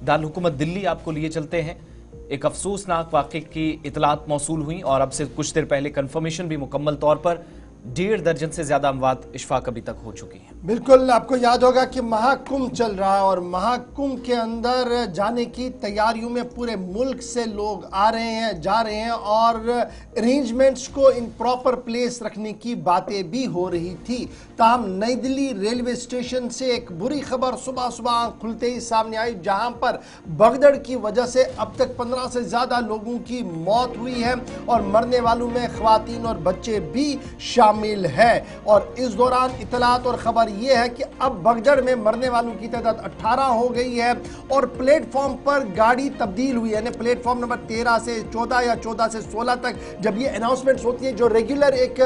दारुल-हुकूमत दिल्ली आपको लिए चलते हैं। एक अफसोसनाक वाक़े की इतलात मौसूल हुई और अब से कुछ देर पहले कंफर्मेशन भी मुकम्मल तौर पर 1.5 दर्जन से ज्यादा अमवात इशफाक अभी तक हो चुकी हैं। बिल्कुल, आपको याद होगा कि महाकुंभ चल रहा है और महाकुंभ के अंदर जाने की तैयारियों में पूरे मुल्क से लोग आ रहे हैं, जा रहे हैं और अरेंजमेंट्स को इन प्रॉपर प्लेस रखने की बातें भी हो रही थी। ताहम नई दिल्ली रेलवे स्टेशन से एक बुरी खबर सुबह सुबह खुलते ही सामने आई, जहां पर भगदड़ की वजह से अब तक 15 से ज़्यादा लोगों की मौत हुई है और मरने वालों में ख्वातीन और बच्चे भी शामिल है। और इस दौरान इतलात और खबर यह है कि अब भगदड़ में मरने वालों की तादाद 18 हो गई है और प्लेटफॉर्म पर गाड़ी तब्दील हुई, यानी प्लेटफॉर्म नंबर 13 से 14 या 14 से 16 तक जब ये अनाउंसमेंट्स होती है, जो रेगुलर एक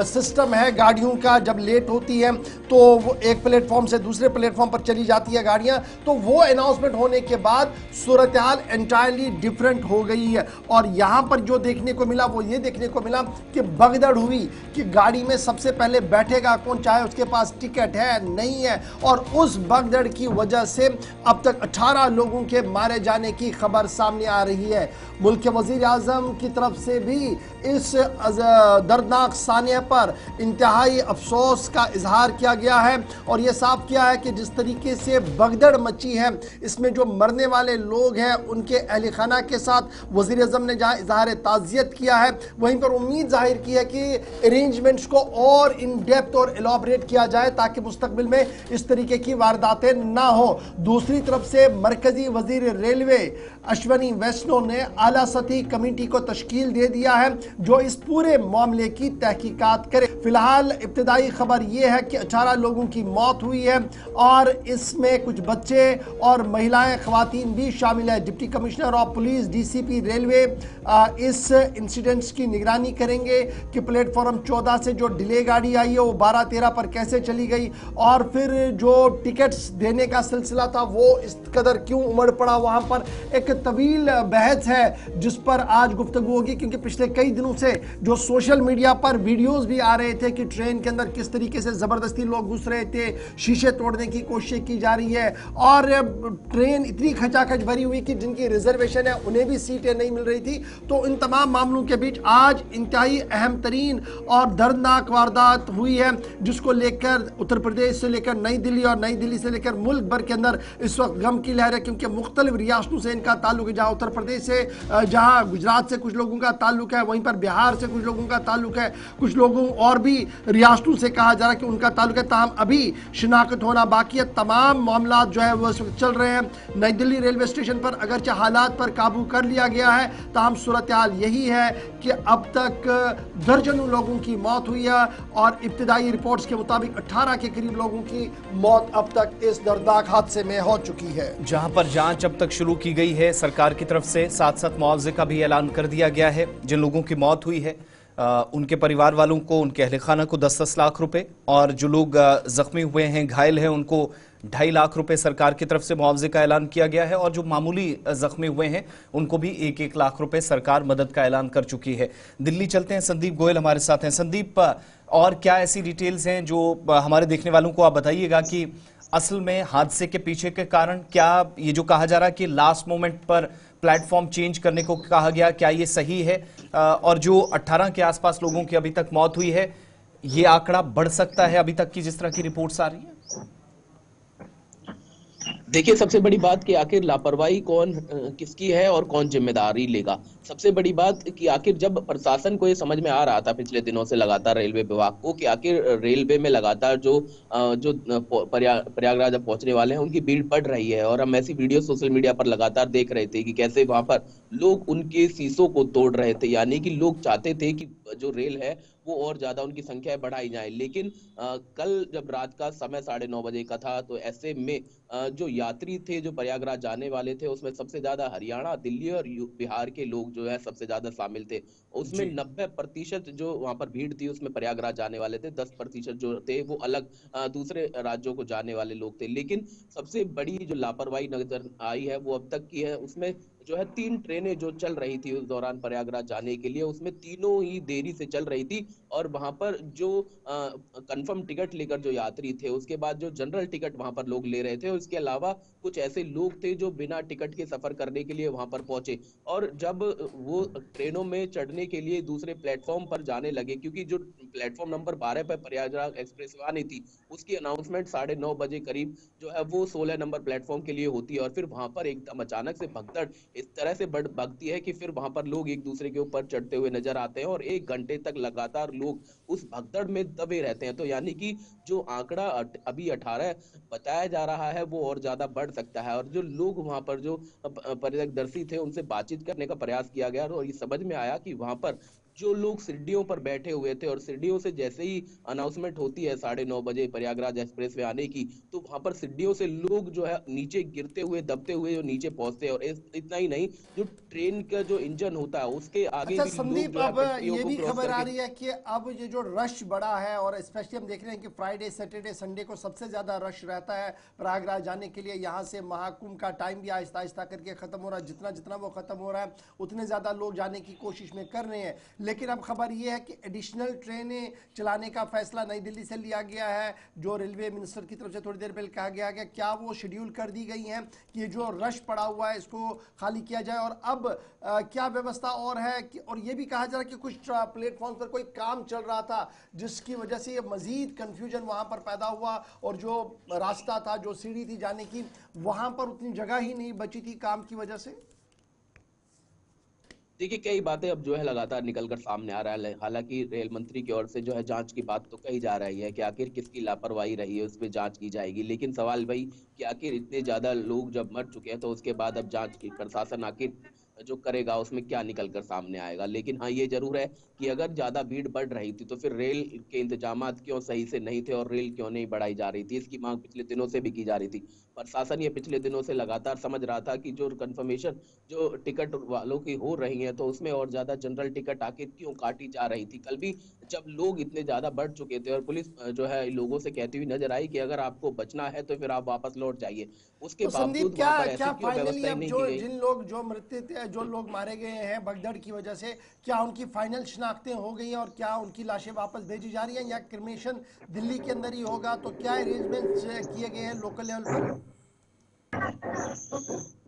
सिस्टम है गाड़ियों का, जब लेट होती है तो वो एक प्लेटफॉर्म से दूसरे प्लेटफॉर्म पर चली जाती है गाड़ियां, तो वो अनाउंसमेंट होने के बाद सूरत हाल एंटायरली डिफरेंट हो गई है। और यहां पर जो देखने को मिला वो ये देखने को मिला कि भगदड़ हुई कि गाड़ी में सबसे पहले बैठेगा कौन, चाहे उसके पास टिकट है नहीं है, और उस भगदड़ की वजह से अब तक 18 लोगों के मारे जाने की खबर सामने आ रही है। मुल्क के वजीर आजम की तरफ से भी इस दर्दनाक सानिया पर इंतहाई अफसोस का इजहार किया गया है और यह साफ किया है कि जिस तरीके से भगदड़ मची है, इसमें जो मरने वाले लोग हैं उनके अहल खाना के साथ वजीर आजम ने जहां इजहार ताज़ियत किया है, वहीं पर उम्मीद जाहिर की है कि अरेंजमेंट्स को और इन डेप्थ और एलॉबरेट किया जाए ताकि मुस्तकबिल में इस तरीके की वारदातें ना हो। दूसरी तरफ से मरकजी वजीर रेलवे अश्वनी वैष्णव ने आला सतही कमेटी को तश्कील दे दिया है जो इस पूरे मामले की तहकीकात करे। फिलहाल इब्तिदाई खबर यह है कि 18 लोगों की मौत हुई है और इसमें कुछ बच्चे और महिलाएं, ख्वातीन भी शामिल है। Deputy commissioner of police DCP railway इस इंसिडेंट्स की निगरानी करेंगे कि प्लेटफॉर्म 14 से जो डिले गाड़ी आई है वो 12-13 पर कैसे चली गई और फिर जो टिकट्स देने का सिलसिला था वो इस कदर क्यों उमड़ पड़ा। वहां पर एक तवील बहस है जिस पर आज गुफ्तगू होगी, क्योंकि पिछले कई दिनों से जो सोशल मीडिया पर वीडियोस भी आ रहे थे कि ट्रेन के अंदर किस तरीके से ज़बरदस्ती लोग घुस रहे थे, शीशे तोड़ने की कोशिश की जा रही है और ट्रेन इतनी खचाखच भरी हुई कि जिनकी रिजर्वेशन है उन्हें भी सीटें नहीं मिल रही थी। तो इन तमाम मामलों के बीच आज इंतहाई अहम तरीन और दर्दनाक वारदात हुई है जिसको लेकर उत्तर प्रदेश से लेकर नई दिल्ली और नई दिल्ली से लेकर मुल्क भर के अंदर इस वक्त गम की लहर है, क्योंकि मुख्तलिफ रियासतों से इनका ताल्लुक है। जहाँ उत्तर प्रदेश से, जहाँ गुजरात से कुछ लोगों का ताल्लुक है, वहीं पर बिहार से कुछ लोगों का ताल्लुक है, कुछ लोगों और भी रियासतों से कहा जा रहा है कि उनका ताल्लुक है। ताहम अभी शिनाख्त होना बाकी है। तमाम मामला जो है वो इस वक्त चल रहे हैं। नई दिल्ली रेलवे स्टेशन पर अगरचे हालात पर काबू कर लिया गया है, ताहम सूरत हाल यही है कि अब तक दर्जनों लोगों की मौत हुई है और इब्तिदाई रिपोर्ट्स के मुताबिक 18 के करीब लोगों की मौत अब तक इस दर्दनाक हादसे में हो चुकी है। जहां पर जांच अब तक शुरू की गई है सरकार की तरफ से, साथ साथ मुआवजे का भी ऐलान कर दिया गया है। जिन लोगों की मौत हुई है उनके परिवार वालों को, उनके अहले खाना को 10-10 लाख रुपए और जो लोग जख्मी हुए हैं, घायल हैं, उनको 2.5 लाख रुपए सरकार की तरफ से मुआवजे का ऐलान किया गया है और जो मामूली जख्मी हुए हैं उनको भी 1-1 लाख रुपए सरकार मदद का ऐलान कर चुकी है। दिल्ली चलते हैं, संदीप गोयल हमारे साथ हैं। संदीप, और क्या ऐसी डिटेल्स हैं जो हमारे देखने वालों को आप बताइएगा कि असल में हादसे के पीछे के कारण, क्या ये जो कहा जा रहा है कि लास्ट मोमेंट पर प्लेटफॉर्म चेंज करने को कहा गया, क्या ये सही है? और जो 18 के आसपास लोगों की अभी तक मौत हुई है, ये आंकड़ा बढ़ सकता है अभी तक की जिस तरह की रिपोर्ट्स आ रही है? देखिए, सबसे बड़ी बात कि आखिर लापरवाही कौन किसकी है और कौन जिम्मेदारी लेगा। सबसे बड़ी बात कि आखिर जब प्रशासन को ये समझ में आ रहा था पिछले दिनों से लगातार रेलवे विभाग को कि आखिर रेलवे में लगातार जो प्रयागराज पहुंचने वाले हैं उनकी भीड़ बढ़ रही है और हम ऐसी वीडियो सोशल मीडिया पर लगातार देख रहे थे कि कैसे वहां पर लोग उनके शीशों को तोड़ रहे थे, यानी कि लोग चाहते थे कि जो रेल है वो और ज्यादा उनकी संख्या बढ़ाई जाए। लेकिन कल जब रात का समय 9:30 बजे का था तो ऐसे में जो यात्री थे जो प्रयागराज जाने वाले थे उसमें सबसे ज्यादा हरियाणा, दिल्ली और बिहार के लोग जो है सबसे ज्यादा शामिल थे। उसमें 90% जो वहां पर भीड़ थी उसमें प्रयागराज जाने वाले थे, 10% जो थे वो अलग दूसरे राज्यों को जाने वाले लोग थे। लेकिन सबसे बड़ी जो लापरवाही नजर आई है वो अब तक की है। उसमें जो है 3 ट्रेनें जो चल रही थी उस दौरान प्रयागराज जाने के लिए, उसमें तीनों ही देरी से चल रही थी और वहां पर जो कंफर्म टिकट लेकर जो यात्री थे, उसके बाद जो जनरल टिकट वहां पर लोग ले रहे थे, और इसके अलावा कुछ ऐसे लोग थे जो बिना टिकट के सफर करने के लिए वहां पर पहुंचे। और जब वो ट्रेनों में चढ़ने के लिए दूसरे प्लेटफॉर्म पर जाने लगे, क्योंकि जो प्लेटफॉर्म नंबर 12 पर प्रयागराज एक्सप्रेस आनी थी, उसकी अनाउंसमेंट 9:30 बजे करीब जो है वो 16 नंबर प्लेटफॉर्म के लिए होती है, और फिर वहां पर एकदम अचानक से भगदड़ इस तरह से बढ़ भगती है कि फिर वहां पर लोग एक दूसरे के ऊपर चढ़ते हुए नजर आते हैं, और 1 घंटे तक लगातार लोग उस भगदड़ में दबे रहते हैं। तो यानी कि जो आंकड़ा अभी 18 बताया जा रहा है, वो और ज्यादा बढ़ सकता है। और जो लोग वहां पर जो परिदर्शी थे, उनसे बातचीत करने का प्रयास किया गया, और ये समझ में आया कि वहां पर जो लोग सीढ़ियों पर बैठे हुए थे, और सीढ़ियों से जैसे ही अनाउंसमेंट होती है 9:30 बजे प्रयागराज एक्सप्रेस वे आने की, तो वहां पर सीढ़ियों से लोग जो है नीचे गिरते हुए, दबते हुए जो नीचे पहुंचते हैं। और इतना ही नहीं, जो ट्रेन का जो इंजन होता है, उसके आगे अच्छा भी लोग संदीप, जो है अब पटरियों ये को भी क्रॉस खबर आ करके। रही है कि अब ये जो रश बढ़ा है, और स्पेशली हम देख रहे हैं कि फ्राइडे सैटरडे संडे को सबसे ज्यादा रश रहता है प्रयागराज जाने के लिए। यहाँ से महाकुंभ का टाइम भी आहिस्ता आहिस्ता करके खत्म हो रहा है, जितना जितना वो खत्म हो रहा है उतने ज्यादा लोग जाने की कोशिश में कर रहे हैं। लेकिन अब खबर ये है कि एडिशनल ट्रेनें चलाने का फैसला नई दिल्ली से लिया गया है, जो रेलवे मिनिस्टर की तरफ से थोड़ी देर पहले कहा गया कि क्या वो शेड्यूल कर दी गई हैं कि ये जो रश पड़ा हुआ है इसको खाली किया जाए। और अब क्या व्यवस्था और है कि, और ये भी कहा जा रहा है कि कुछ प्लेटफॉर्म पर कोई काम चल रहा था जिसकी वजह से ये मजीद कंफ्यूजन वहां पर पैदा हुआ, और जो रास्ता था, जो सीढ़ी थी जाने की, वहां पर उतनी जगह ही नहीं बची थी काम की वजह से। देखिए, कई बातें अब जो है लगातार निकल कर सामने आ रहा है। हालांकि रेल मंत्री की ओर से जो है जांच की बात तो कही जा रही है कि आखिर किसकी लापरवाही रही है, उस पर जांच की जाएगी। लेकिन सवाल भाई कि आखिर इतने ज्यादा लोग जब मर चुके हैं, तो उसके बाद अब जांच की प्रशासन आखिर जो करेगा, उसमें क्या निकल कर सामने आएगा। लेकिन हाँ, ये जरूर है कि अगर ज्यादा भीड़ बढ़ रही थी, तो फिर रेल के इंतजामात क्यों सही से नहीं थे, और रेल क्यों नहीं बढ़ाई जा रही थी, इसकी मांग पिछले दिनों से भी की जा रही थी। प्रशासन ये पिछले दिनों से लगातार समझ रहा था कि जो कंफर्मेशन जो टिकट वालों की हो रही है, तो उसमें और ज्यादा जनरल टिकट आखिर क्यों काटी जा रही थी। कल भी जब लोग इतने ज्यादा बढ़ चुके थे, और पुलिस जो है लोगों से कहती हुई नजर आई कि अगर आपको बचना है तो फिर आप वापस लौट जाइए, उसके तो संदीप, बावजूद क्या वहां पर क्या ऐसी क्यों फाइनली व्यवस्था ही अब नहीं जो की गई। जिन लोग जो मृत्यु जो लोग मारे गए हैं भगदड़ की वजह से, क्या उनकी फाइनल शिनाख्तें हो गई हैं, और क्या उनकी लाशें वापस भेजी जा रही हैं, या क्रिमेशन दिल्ली के अंदर ही होगा? तो क्या अरेंजमेंट्स किए गए हैं लोकल लेवल पर?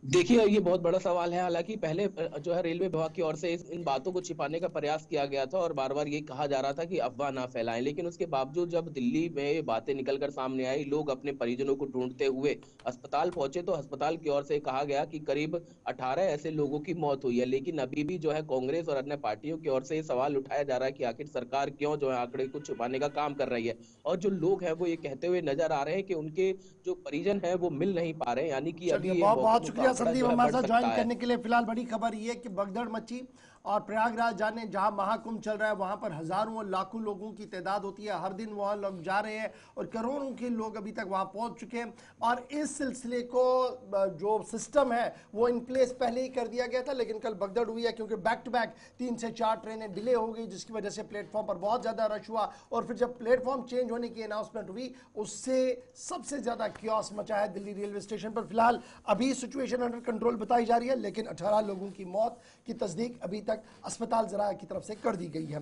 देखिए, ये बहुत बड़ा सवाल है। हालांकि पहले जो है रेलवे विभाग की ओर से इन बातों को छिपाने का प्रयास किया गया था, और बार बार ये कहा जा रहा था कि अफवाह ना फैलाएं। लेकिन उसके बावजूद जब दिल्ली में ये बातें निकलकर सामने आई, लोग अपने परिजनों को ढूंढते हुए अस्पताल पहुंचे, तो अस्पताल की ओर से कहा गया कि करीब 18 ऐसे लोगों की मौत हुई है। लेकिन अभी भी जो है कांग्रेस और अन्य पार्टियों की ओर से ये सवाल उठाया जा रहा है कि आखिर सरकार क्यों जो है आंकड़े को छुपाने का काम कर रही है। और जो लोग हैं वो ये कहते हुए नजर आ रहे हैं कि उनके जो परिजन है वो मिल नहीं पा रहे हैं, यानी कि चलिए, अभी ये बहुत बहुत मौतों का शुक्रिया आंकड़ा संदीप जो है हमारे बढ़ साथ ज्वाइन सकता है। करने के लिए। फिलहाल बड़ी खबर ये कि भगदड़ मची, और प्रयागराज जाने जहां महाकुंभ चल रहा है वहां पर हजारों और लाखों लोगों की तादाद होती है, हर दिन वहां लोग जा रहे हैं, और करोड़ों के लोग अभी तक वहां पहुंच चुके हैं। और इस सिलसिले को जो सिस्टम है वो इन प्लेस पहले ही कर दिया गया था, लेकिन कल भगदड़ हुई है क्योंकि बैक टू बैक 3 से 4 ट्रेनें डिले हो गई, जिसकी वजह से प्लेटफॉर्म पर बहुत ज्यादा रश हुआ। और फिर जब प्लेटफॉर्म चेंज होने की अनाउंसमेंट हुई, उससे सबसे ज्यादा क्योस मचा है दिल्ली रेलवे स्टेशन पर। फिलहाल अभी सिचुएशन अंडर कंट्रोल बताई जा रही है, लेकिन 18 लोगों की मौत की तस्दीक अभी तक अस्पताल जराया की तरफ से कर दी गई है।